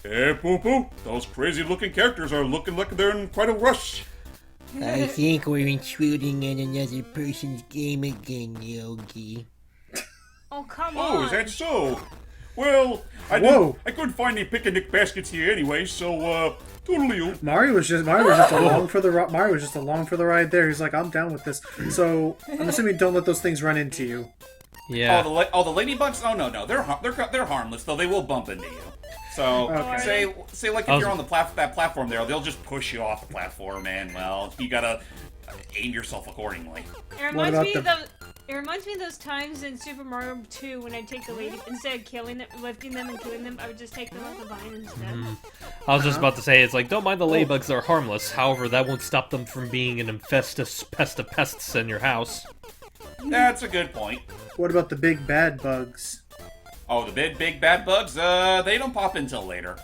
Hey, Poo-Poo, those crazy-looking characters are looking like they're in quite a rush. I think we're intruding in another person's game again, Yogi. Oh, come on. Oh, is that so? Well, I couldn't find any picnic baskets here anyway, so, toodaloo. Mario was just along for the Mario was just along for the ride there. He's like, I'm down with this. So I'm assuming don't let those things run into you. Yeah. Oh, the ladybugs? Oh, no, they're harmless, though they will bump into you. So, Okay. say like if you're on that platform there, they'll just push you off the platform, and, well, you gotta aim yourself accordingly. It reminds me of those times in Super Mario 2 when I'd take the lady, instead of killing them, lifting them and killing them, I would just take them off the vine instead. I was just about to say, it's like, don't mind the ladybugs, they're harmless. However, that won't stop them from being an infestus pest of pests in your house. That's a good point. What about the big bad bugs? Oh, the big bad bugs? They don't pop until later.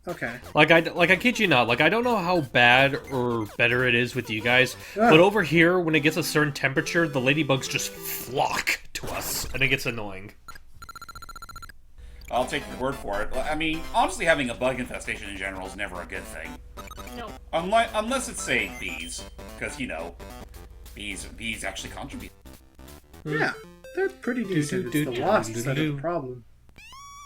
Okay. Like I kid you not, I don't know how bad or better it is with you guys, but over here, when it gets a certain temperature, the ladybugs just flock to us, and it gets annoying. I'll take your word for it. I mean, honestly, having a bug infestation in general is never a good thing. No. Unless it's, say, bees. Because, bees actually contribute. Yeah, they're pretty decent. It's the wasps that are the problem.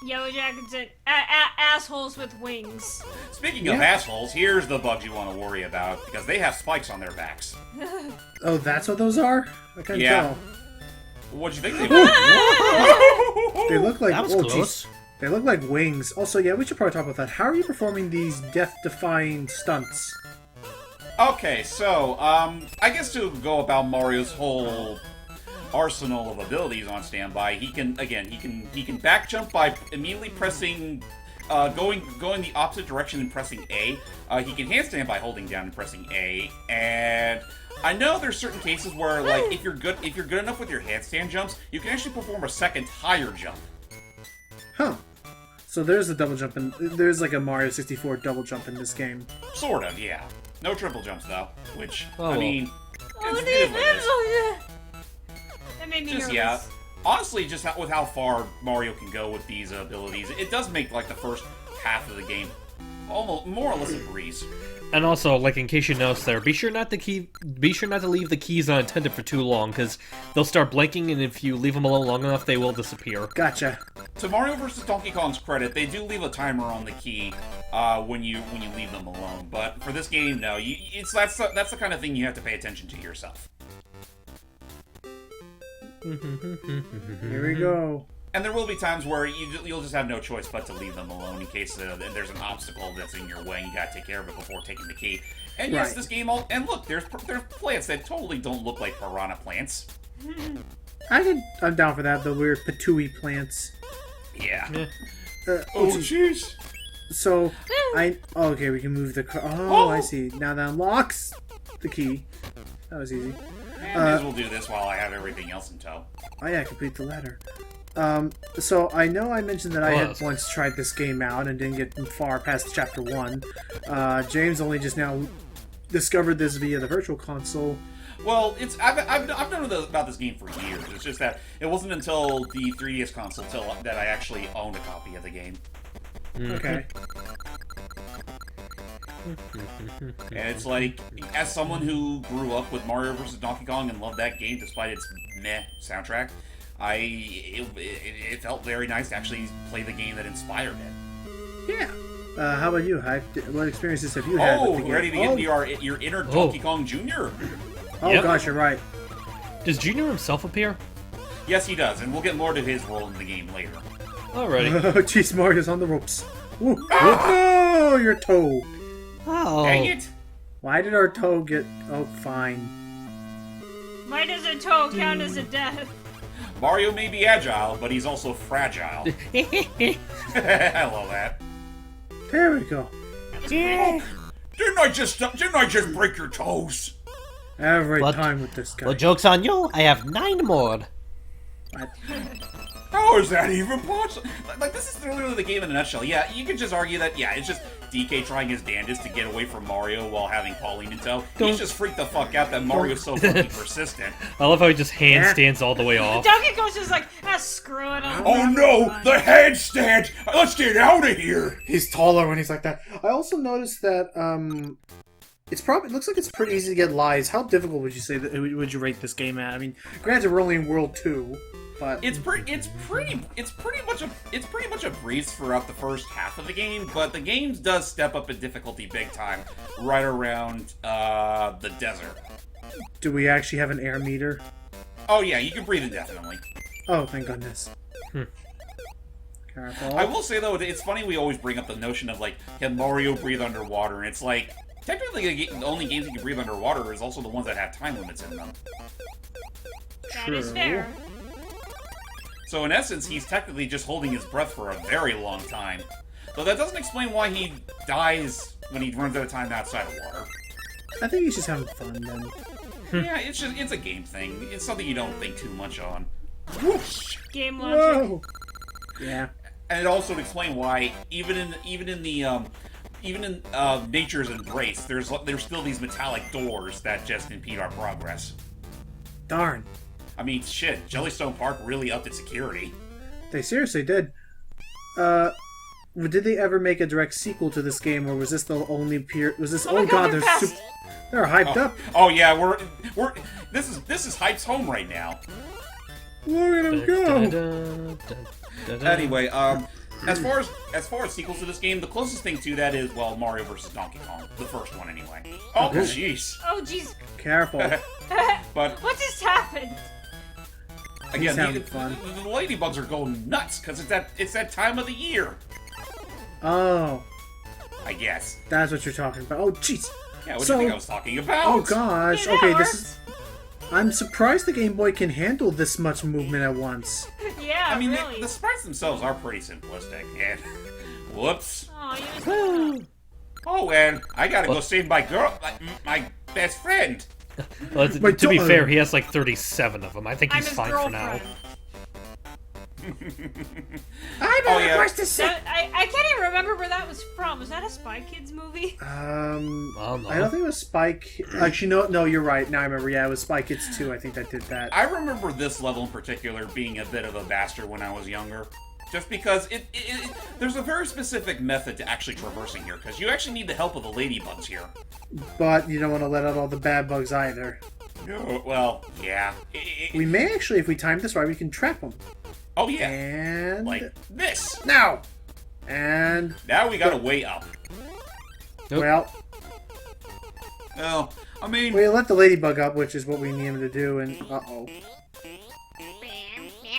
Yellow jackets and assholes with wings. Speaking of assholes, here's the bugs you want to worry about, because they have spikes on their backs. Oh, that's what those are? I can't tell. What'd you think they were? They look like... That was close. They look like wings. Also, yeah, we should probably talk about that. How are you performing these death-defying stunts? Okay, so, I guess to go about Mario's whole arsenal of abilities on standby, he can back jump by immediately pressing, going the opposite direction and pressing A. He can handstand by holding down and pressing A, and I know there's certain cases where, like, if you're good enough with your handstand jumps, you can actually perform a second higher jump. Huh. So there's a double jump, and there's like a Mario 64 double jump in this game. Sort of, yeah. No triple jumps, though, which, Oh, I mean... That made me Just, nervous. yeah. Honestly, just with how far Mario can go with these abilities, it does make, like, the first half of the game almost more or less a breeze. And also, in case you noticed there, be sure not to leave the keys unattended for too long, because they'll start blinking, and if you leave them alone long enough, they will disappear. Gotcha. To Mario vs. Donkey Kong's credit, they do leave a timer on the key when you leave them alone. But for this game, no, that's the kind of thing you have to pay attention to yourself. Here we go. And there will be times where you'll just have no choice but to leave them alone in case there's an obstacle that's in your way and you gotta take care of it before taking the key. And yes, this game and look, there's plants that totally don't look like piranha plants. I'm down for that, the weird patooey plants. Yeah. Oh, jeez. So, okay, we can move the car. Oh, I see. Now that unlocks the key. That was easy. And may as well do this while I have everything else in tow. Oh yeah, complete the ladder. So I know I mentioned that I had once tried this game out and didn't get far past chapter 1. James only just now discovered this via the Virtual Console. Well, I've known about this game for years. It's just that it wasn't until the 3DS console that I actually owned a copy of the game. Okay. And it's like, as someone who grew up with Mario vs. Donkey Kong and loved that game despite its meh soundtrack, it felt very nice to actually play the game that inspired it. Yeah. How about you, Hype? What experiences have you had with the game? Ready to get into your inner Donkey Kong Jr.? Oh gosh, you're right. Does Junior himself appear? Yes, he does, and we'll get more to his role in the game later. Alrighty. Oh, jeez, Mario's on the ropes. Ooh. Oh, your toe. Oh. Dang it! Why did our toe get... Oh, fine. Why does a toe count as a death? Mario may be agile, but he's also fragile. I love that. There we go. Yeah. Didn't I just break your toes? Every time with this guy. Well, joke's on you. I have 9 more. How is that even possible? Like, this is literally the game in a nutshell. Yeah, you could just argue that, yeah, it's just DK trying his damnedest to get away from Mario while having Pauline in tow. He's just freaked the fuck out that Mario's so fucking persistent. I love how he just handstands all the way off. Donkey Kong's just like, screw it. Oh no, the handstand! Let's get out of here! He's taller when he's like that. I also noticed that it looks like it's pretty easy to get lives. How difficult would you say that would you rate this game at? I mean, granted we're only in World 2, but It's pretty much a breeze throughout the first half of the game, but the game does step up in difficulty big time right around the desert. do we actually have an air meter? Oh yeah, you can breathe indefinitely. Oh, thank goodness. Careful. I will say though, it's funny we always bring up the notion of like, can Mario breathe underwater? And it's like, technically the only games you can breathe underwater is also the ones that have time limits in them. That is fair. So in essence, he's technically just holding his breath for a very long time. Though that doesn't explain why he dies when he runs out of time outside of water. I think he's just having fun then. Yeah, it's a game thing. It's something you don't think too much on. Whoosh! Game logic. Whoa! Yeah. And it also would explain why even in Nature's Embrace, there's still these metallic doors that just impede our progress. Darn. I mean, shit, Jellystone Park really upped its security. They seriously did. Did they ever make a direct sequel to this game, or was this the only Was this? Oh my God, they're they're they're hyped up. Oh yeah, we're this is Hype's home right now. Look at him go. Anyway, as far as sequels to this game, the closest thing to that is, well, Mario vs. Donkey Kong, the first one anyway. Oh jeez. Oh jeez. Careful. But What just happened? again, having the fun. ladybugs are going nuts because it's that time of the year. Oh, I guess. that's what you're talking about. Oh, jeez. Yeah, what do you think I was talking about? Oh gosh. Yeah, that Okay, works. this is. I'm surprised the Game Boy can handle this much movement at once. Yeah, I mean, really. the sprites themselves are pretty simplistic, and whoops. Oh, you was Oh, and I gotta go save my my best friend. Well, My to be daughter. fair, he has like 37 of them. I think I'm he's his fine for now. girlfriend. Oh yeah. I can't even remember where that was from. Was that a Spy Kids movie? Well, no. I don't think it was Spike. Actually, no, you're right. Now I remember. Yeah, it was Spy Kids 2. I think that did that. I remember this level in particular being a bit of a bastard when I was younger. Just because there's a very specific method to actually traversing here, because you actually need the help of the ladybugs here. But you don't want to let out all the bad bugs either. No, well, yeah. We may actually, if we time this right, we can trap them. Oh yeah, And like this. now, and Now we gotta way up. Nope. well, Well, I mean, we let the ladybug up, which is what we need him to do. And uh-oh.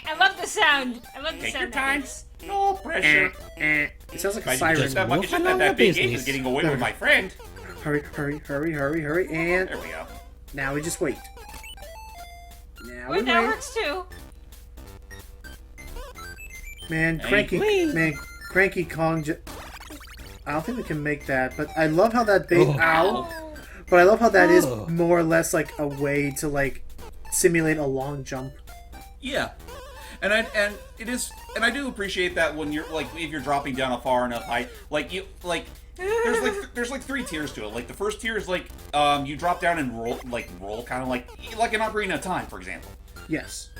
I love the sound. I love the take sound. your that time. makes. No pressure. It sounds like a It's siren. just that, it's just Wolf that big game business. is getting away with my friend. Hurry, and There we go. now we just wait. Now Wait, we that wait. works too. Man, Hey. Cranky Kong. I don't think we can make that, but I love how that bait. Oh. Ow! But I love how that is Oh. more or less like a way to like simulate a long jump. Yeah, and I do appreciate that when you're like, if you're dropping down a far enough height, like there's like three tiers to it. Like the first tier is like you drop down and roll kind of like an Ocarina of Time, for example. Yes.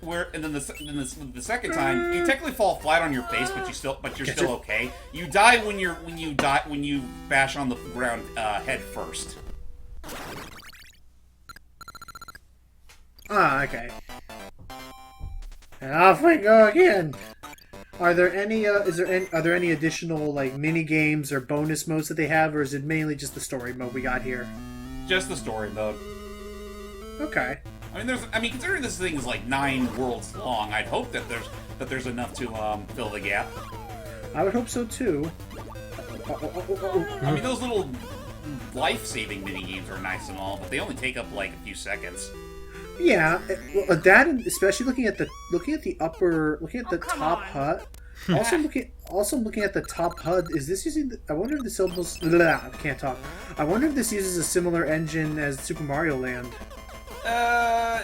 And then the second time you technically fall flat on your face, but you're still okay. You die when you bash on the ground head first. Ah, okay. And off we go again. Are there any? Are there any additional like mini games or bonus modes that they have, or is it mainly just the story mode we got here? Just the story mode. Okay. I mean, considering this thing is like 9 worlds long, I'd hope that there's enough to fill the gap. I would hope so too. I mean, those little life-saving mini games are nice and all, but they only take up like a few seconds. Yeah, that and especially looking at the come top on. HUD. Also looking at the top HUD, is this using? I wonder if this almost. I can't talk. I wonder if this uses a similar engine as Super Mario Land.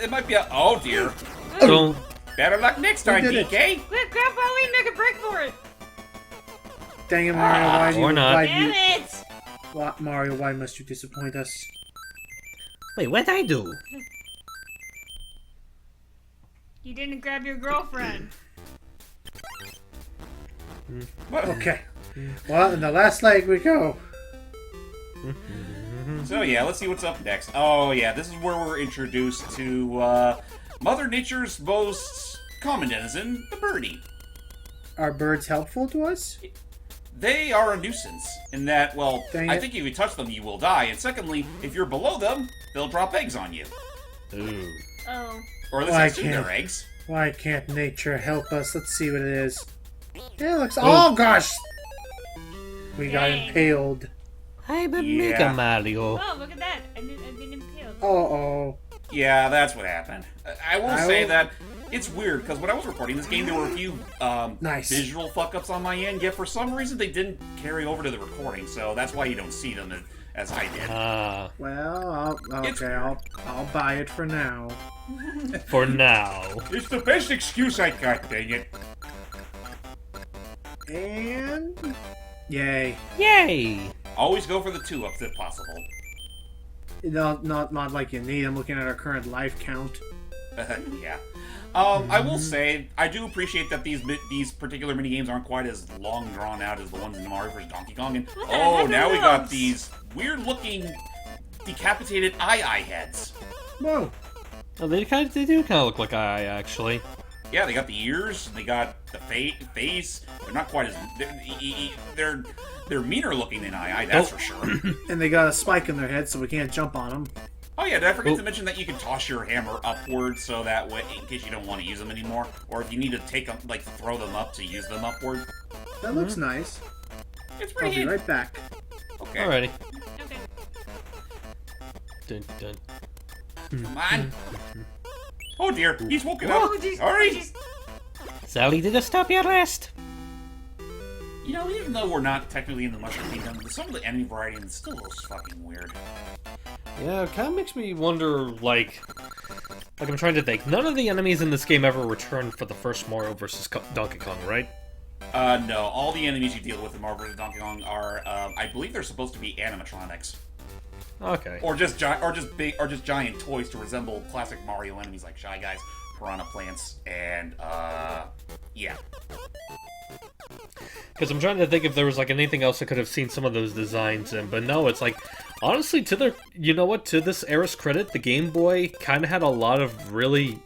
It might be oh dear. Don't Better luck next time, did it. DK. Quick, grab Pauline, make a break for it! Dang it, Mario! Why do you? or not. Why, Damn you, it! why, Mario? Why must you disappoint us? Wait, what'd I do? You didn't grab your girlfriend. Okay. Well, in the last leg we go. So yeah, let's see what's up next. Oh yeah, this is where we're introduced to Mother Nature's most common denizen, the birdie. Are birds helpful to us? They are a nuisance in that, well, Dang I it. think if you touch them, you will die. And secondly, if you're below them, they'll drop eggs on you. Ooh. Oh. Or at least Why I assume can't- they're eggs. Why can't nature help us? Let's see what it is. Yeah, it looks. Oh gosh! We got Dang. impaled. I'm a Yeah. Mega Mario. Oh, look at that. I've been impaled. Oh. Yeah, that's what happened. I will I say will- that it's weird, because when I was recording this game, there were a few Nice. visual fuck-ups on my end, yet for some reason they didn't carry over to the recording, so that's why you don't see them as I did. Well, It's I'll buy it for now. For now. It's the best excuse I got, dang it. And yay! Yay! Always go for the 2-ups if possible. Not like you need. I'm looking at our current life count. Yeah. I will say, I do appreciate that these particular minigames aren't quite as long drawn out as the ones in Mario vs. Donkey Kong. And What the heck are now we got those? these weird-looking decapitated eye heads. Whoa! Oh, they do kind of look like I actually. Yeah, they got the ears, they got the face. They're not quite as they're meaner looking than eye, that's for sure. And they got a spike in their head, so we can't jump on them. Oh yeah, did I forget to mention that you can toss your hammer upward so that way, in case you don't want to use them anymore, or if you need to take them, like throw them up to use them upward. That looks nice. It's I'll pretty be handy. right back. Okay, Alrighty. Okay. Dun, dun. come on. Oh dear, he's woken Oh, up. jeez. Alright. Jeez. Sally, did I stop your rest? You know, even though we're not technically in the Mushroom Kingdom, some of the enemy variety is still looks fucking weird. Yeah, it kind of makes me wonder, like I'm trying to think. None of the enemies in this game ever returned for the first Mario vs. Donkey Kong, right? No, all the enemies you deal with in Mario vs. Donkey Kong are, I believe they're supposed to be animatronics. Okay. Or just giant toys to resemble classic Mario enemies like Shy Guys, Piranha Plants, and yeah. Because I'm trying to think if there was like anything else I could have seen some of those designs in, but no, it's like honestly, to this era's credit, the Game Boy kind of had a lot of really.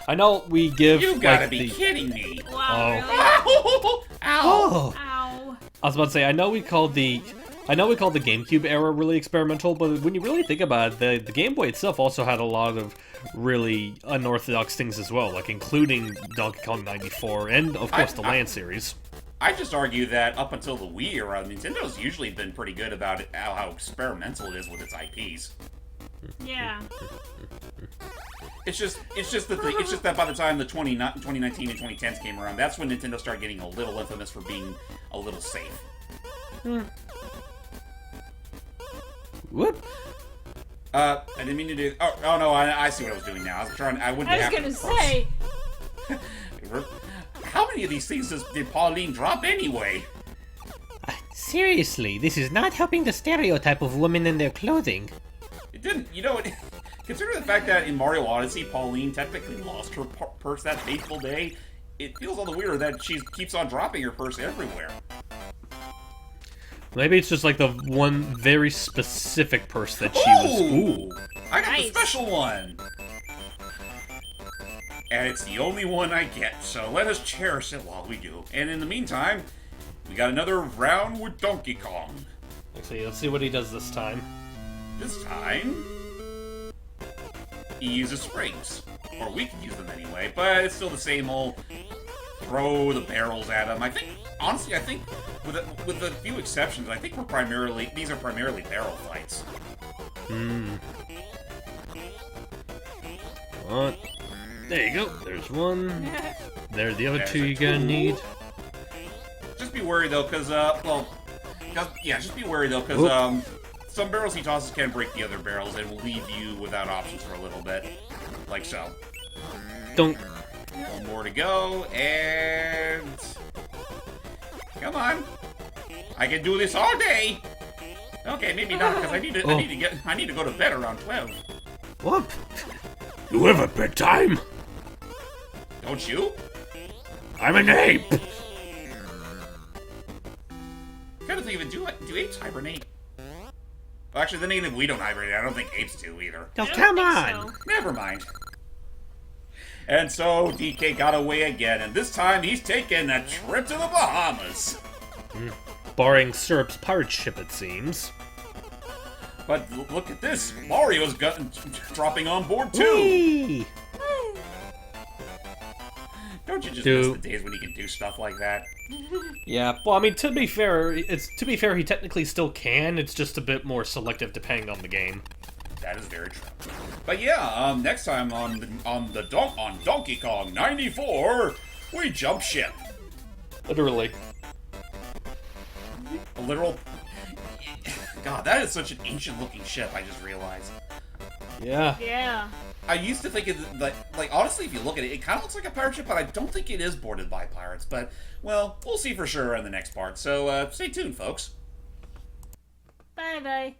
I know we give. You gotta like, be the... kidding me! Wow, Ow! Oh! Ow. I was about to say, I know we called the GameCube era really experimental, but when you really think about it, the Game Boy itself also had a lot of really unorthodox things as well, like including Donkey Kong 94 and, of course, the Land series. I just argue that up until the Wii era, Nintendo's usually been pretty good about it, how experimental it is with its IPs. Yeah. It's just that by the time the 2019 and 2010s came around, that's when Nintendo started getting a little infamous for being a little safe. Whoop! I didn't mean to do. Oh no, I see what I was doing now. I wouldn't. I was have gonna to say. How many of these things did Pauline drop anyway? Seriously, this is not helping the stereotype of women and their clothing. It didn't. You know, consider the fact that in Mario Odyssey, Pauline technically lost her purse that fateful day. It feels all the weirder that she keeps on dropping her purse everywhere. Maybe it's just like the one very specific purse that she was. Ooh! I got the Nice. special one! And it's the only one I get, so let us cherish it while we do. And in the meantime, we got another round with Donkey Kong. Let's see what he does this time. This time, he uses springs. Or we can use them anyway, but it's still the same old throw the barrels at him. Honestly, I think, with a few exceptions, I think these are primarily barrel fights. What? There you go. There's one. There, the other There's two a you're gonna two. need. Just be wary though, because just be wary though, because some barrels he tosses can break the other barrels and will leave you without options for a little bit, like so. Don't. One more to go, and come on. I can do this all day. Okay, maybe not because I need to go to bed around 12. What? You have a bedtime? Don't you? I'm an ape. Gotta think of it. Do apes hibernate? Well, actually, the native we don't hibernate. I don't think apes do either. Oh, I don't come think on. so. Never mind. And so DK got away again, and this time he's taking a trip to the Bahamas. Barring Syrup's pirate ship, it seems. But look at this, Mario's dropping on board too. Whee! Don't you just miss the days when you can do stuff like that? Yeah, well, I mean, to be fair, he technically still can. It's just a bit more selective depending on the game. That is very true. But yeah, next time on Donkey Kong 94, we jump ship. Literally. A literal. God, that is such an ancient-looking ship. I just realized. Yeah. Yeah. I used to think it like honestly, if you look at it, it kind of looks like a pirate ship, but I don't think it is boarded by pirates. But well, we'll see for sure in the next part. So stay tuned, folks. Bye bye.